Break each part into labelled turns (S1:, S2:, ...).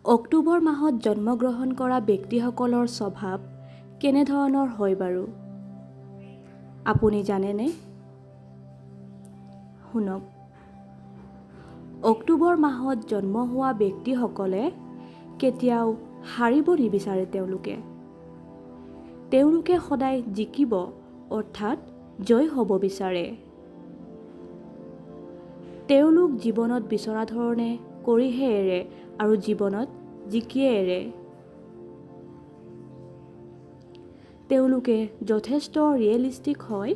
S1: অক্টোবৰ মাহত জন্মগ্ৰহণ কৰা ব্যক্তিসকলৰ স্বভাৱ কেনেধৰণৰ হয় বাৰু? আপুনি জানেনে? শুনক। অক্টোবৰ মাহত জন্ম হোৱা ব্যক্তিসকলে কেতিয়াও হাৰিব নিবিচাৰে। তেওঁলোকে সদায় জিকিব অৰ্থাৎ জয় হ'ব বিচাৰে। তেওঁলোক জীৱনত বিচৰা ধৰণে কৰিহে এৰে আৰু জীৱনত জিকিয়ে এৰে। তেওঁলোকে যথেষ্ট ৰিয়েলিষ্টিক হয়।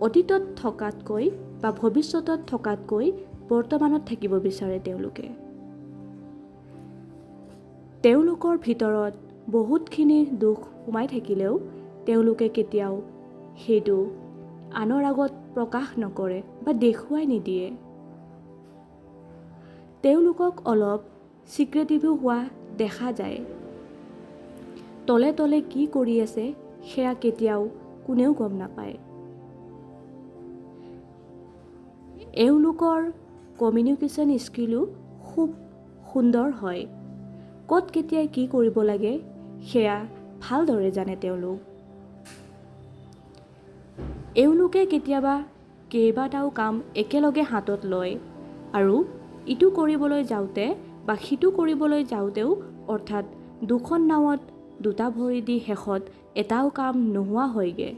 S1: অতীতত থকাতকৈ বা ভৱিষ্যতত থকাতকৈ বৰ্তমানত থাকিব বিচাৰে তেওঁলোকৰ ভিতৰত বহুতখিনি দুখ সোমাই থাকিলেও তেওঁলোকে কেতিয়াও সেইটো আনৰ আগত প্ৰকাশ নকৰে বা দেখুৱাই নিদিয়ে। তেওঁলোকক অলপ চিক্ৰেটিভো হোৱা দেখা যায়। তলে তলে কি কৰি আছে সেয়া কেতিয়াও কোনেও গম নাপায়। এওঁলোকৰ কমিউনিকেশ্যন স্কিলো খুব সুন্দৰ হয়। ক'ত কেতিয়া কি কৰিব লাগে সেয়া ভালদৰে জানে এওঁলোকে কেতিয়াবা কেইবাটাও কাম একেলগে হাতত লয় আৰু ইটো কৰিবলৈ যাওঁতে বা সিটো কৰিবলৈ যাওঁতেও অৰ্থাৎ দুখন নাৱত দুটা ভৰি দি শেষত এটাও কাম নোহোৱা হয়গে।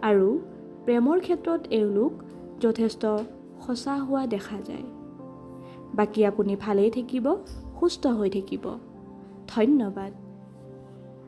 S1: আৰু প্ৰেমৰ ক্ষেত্ৰত এওঁলোক যথেষ্ট সঁচা হোৱা দেখা যায়। বাকী আপুনি ভালেই থাকিব, সুস্থ হৈ থাকিব। ধন্যবাদ।